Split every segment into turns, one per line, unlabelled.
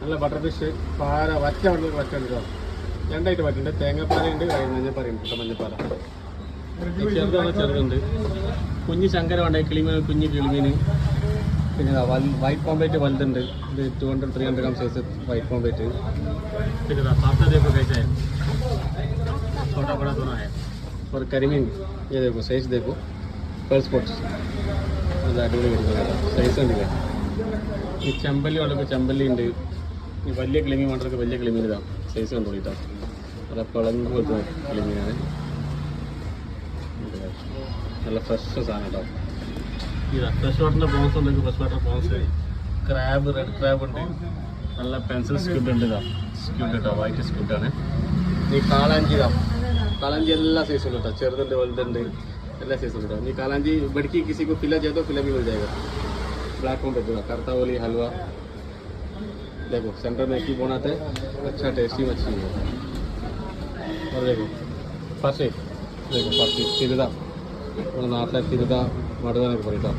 നല്ല butter fish പാര വറ്റ വറ്റുണ്ടോ രണ്ടായിട്ട് പറ്റുന്നുണ്ട്. തേങ്ങാപ്പാലുണ്ട്, മഞ്ഞപ്പാലുണ്ട്. മഞ്ഞപ്പാല ചെറുതാണ്, ചെറുതുണ്ട്. കുഞ്ഞ് ശങ്കര വേണ്ട കിളിമീൻ, കുഞ്ഞ് കിളിമീൻ. പിന്നെ വൈറ്റ് പോംപ്ലേറ്റ് വലുതുണ്ട്. ഇത് 200-300 gram സൈസ് വൈറ്റ് പോംപ്ലേറ്റ്. പിന്നെ पापड़ देखो कैसा है, छोटा बड़ा दोनों है. और करीमीन ये देखो साइज देखो, पर्ल स्पॉट्स അടിപൊളി സൈസ് ഉണ്ട്. ഈ ചെമ്പല്ലി ഉള്ളവർക്ക് ചെമ്പല്ലി ഉണ്ട്. ഈ വലിയ കിളിമീൻ വേണ്ടവർക്ക് വലിയ കിളിമീൻ ഇതാ സൈസ് കണ്ടുപിടിട്ടോ. അത് പിളങ്ങ് പോലത്തെ കിളിമീനാണ്. നല്ല ഫ്രഷ് സാധനം കേട്ടോ. ഇതാ ഫ്രഷ് വാട്ടറിൻ്റെ പ്രോൺസ് ഉണ്ടെങ്കിൽ fresh water prawns. Crab, red crab ഉണ്ട്. നല്ല പെൻസിൽ സ്ക്യൂഡ് ഉണ്ട്. ഇതാ സ്ക്യൂഡ് കേട്ടോ, വൈറ്റ് സ്ക്യൂഡാണ്. ഈ കാളാഞ്ചി ഇതാ, कालांजी എല്ലാ സൈസും ഉണ്ട് കേട്ടോ. ചെറുതുണ്ട്, വലുതുണ്ട്, എല്ലാ സൈസും ഉണ്ട്. ये कालांजी बड़की किसी को फिला चाहिए तो फिला भी मिल जाएगा. ब्लैक में भेजूँगा. करतावली हलवा देखो, सेंटर में की बनाते हैं. अच्छा टेस्टी मछली है. और देखो फर्सी, देखो फर्सी तिरुदा നാട്ടിലെ തിരുത മടുവാനൊക്കെ പറയട്ടോ.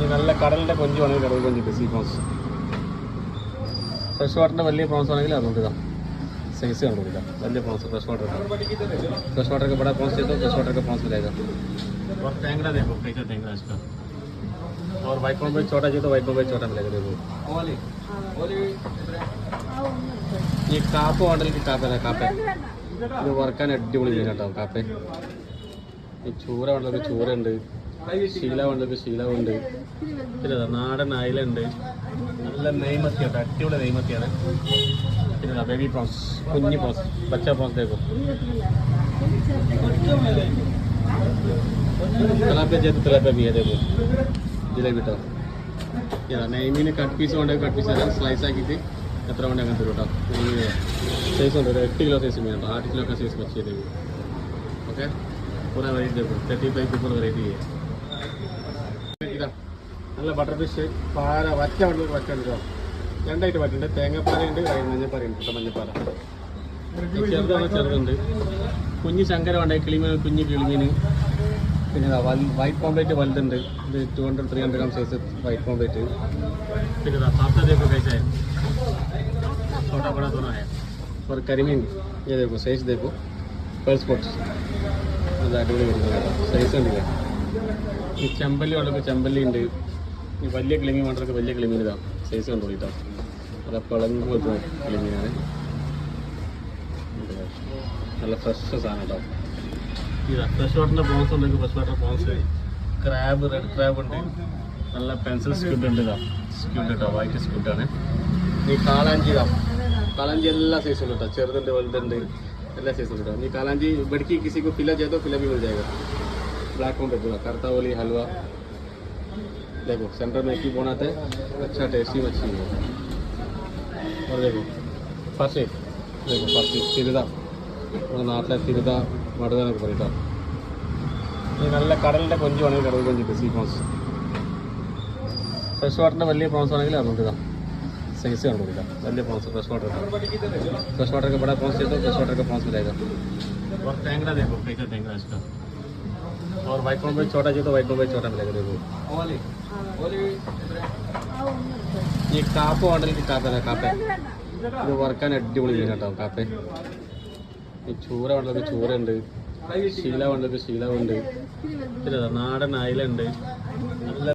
ഈ നല്ല കടലിൻ്റെ കൊഞ്ച് വേണമെങ്കിൽ കടൽ കൊഞ്ച്, സീ പ്രോൺസ്. ഫ്രഷ് വാട്ടറിൻ്റെ വലിയ പ്രോൺസ് ആണെങ്കിൽ അതുകൊണ്ട് ഇതാ സൈസ് കണ്ടുപിടിക്കാം. വലിയ പ്രോൺസ് फ्रेश वाटर का. फ्रेश वाटर का बड़ा प्रॉन्स चाहिए तो फ्रेश वाटर का प्रॉन्स मिलेगा. और टेंगड़ा देखो कैसा टेंगड़ा इसका. और वाइट पॉम्प्लेट छोटा चाहिए तो वाइट पॉम्प्लेट छोटा मिलेगा. देखो ये कापो मॉडल की कापे है. कापे ഇത് വറുക്കാൻ അടിപൊളി മീൻ കേട്ടോ. കാപ്പേ ഈ ചൂര വേണ്ടവർക്ക് ചൂരുണ്ട്, ശീല വേണ്ടവർക്ക് ശീലമുണ്ട്. പിന്നെ നാടൻ അയിലുണ്ട്. നല്ല നെയ്മത്തി കേട്ടോ, അടിപൊളി നെയ്മത്തിയാണ്. പിന്നെ ബേബി പ്രോൺസ്, കുഞ്ഞി പ്രോൺസ്, ബച്ച പ്രോൺസ് देखो. തിലാപ്പിയ ചെയ്ത് തിലാപ്പിയ भी है देखो. ജിലേബി കേട്ടോ. നെയ്മീന് കട്ട് പീസ് വേണ്ടത് കട്ട് പീസ് തരാം. സ്ലൈസ് ആക്കിയിട്ട് എത്ര വേണ്ട അങ്ങനെ തരും കേട്ടോ. സൈസ് ഉണ്ട്, ഒരു 8 കിലോ സൈസ് മീൻ കേട്ടോ. 8 किलो का साइज मछली देखो. ओके पूरा वेराइटी देखो, 35 के ऊपर वेराइटी है. നല്ല ബട്ടർ ഫിഷ് പാര വറ്റ വറ്റുണ്ടോ രണ്ടായിട്ട് പറ്റുന്നുണ്ട്. തേങ്ങാപ്പാലുണ്ട്, മഞ്ഞപ്പാലുണ്ട്. മഞ്ഞപ്പാല ചെറുതാണ്, ചെറുതുണ്ട്. കുഞ്ഞ് ശങ്കര വേണ്ട കിളിമീൻ, കുഞ്ഞ് കിളിമീൻ. പിന്നെ വൈറ്റ് പോംപ്ലേറ്റ് വലുതുണ്ട്. ഇത് 200-300 gram സൈസ് വൈറ്റ് പോംപ്ലേറ്റ്. പിന്നെ पापड़ देखो कैसा है, छोटा बड़ा दोनों है. और करीमीन ये देखो साइज देखो, पर्ल स्पॉट्स അടിപൊളി സൈസ് ഉണ്ട്. ഈ ചെമ്പല്ലി ഉള്ളവർക്ക് ചെമ്പല്ലി ഉണ്ട്. ഈ വലിയ കിളിമീൻ വേണ്ടവർക്ക് വലിയ കിളിമീൻ ഇതാ സൈസ് കണ്ടുപിടിട്ടോ. അത് പിളങ്ങ് പോലത്തെ കിളിമീനാണ്. നല്ല ഫ്രഷ് സാധനം കേട്ടോ. ഇതാ ഫ്രഷ് വാട്ടറിൻ്റെ പ്രോൺസ് ഉണ്ടെങ്കിൽ fresh water prawns. Crab, red crab ഉണ്ട്. നല്ല പെൻസിൽ സ്ക്യൂഡ് ഉണ്ട്. ഇതാ സ്ക്യൂഡ് കേട്ടോ, വൈറ്റ് സ്ക്യൂഡാണ്. ഈ കാളാഞ്ചി ഇതാ, कालांजी എല്ലാ സൈസും ഉണ്ട് കേട്ടോ. ചെറുതുണ്ട്, വലുതുണ്ട്, എല്ലാ സൈസും ഉണ്ട്. ये कालांजी बड़की किसी को फिला चाहिए तो फिला भी मिल जाएगा. ब्लैक में भेजूँगा. करतावली हलवा देखो, सेंटर में की बनाते हैं. अच्छा टेस्टी मछली है. और देखो फर्सी, देखो फर्सी തിരുത നാട്ടിലെ തിരുത മടുവാനൊക്കെ പറയട്ടോ. ഈ നല്ല കടലിൻ്റെ കൊഞ്ച് വേണമെങ്കിൽ കടൽ കൊഞ്ച്, സീ പ്രോൺസ്. ഫ്രഷ് വാട്ടറിൻ്റെ വലിയ പ്രോൺസ് ആണെങ്കിൽ അതുകൊണ്ട് ഇതാ सही से करूँगा. വലിയ പ്രോൺസ് फ्रेश वाटर का. फ्रेश वाटर का बड़ा प्रॉन्स चाहिए तो फ्रेश वाटर का प्रॉन्स मिलेगा. और टेंगड़ा देखो कैसा टेंगड़ा इसका. और वाइट पॉम्प्लेट छोटा चाहिए तो वाइट पॉम्प्लेट छोटा मिलेगा. देखो ये कापो मॉडल की कापे है. कापे ഇത് വറുക്കാൻ അടിപൊളി മീൻ കേട്ടോ. കാപ്പേ ഈ ചൂര വേണ്ടവർക്ക് ചൂരുണ്ട്, ശീല വേണ്ടവർക്ക് ശീലമുണ്ട്. പിന്നെ നാടൻ അയിലുണ്ട്. നല്ല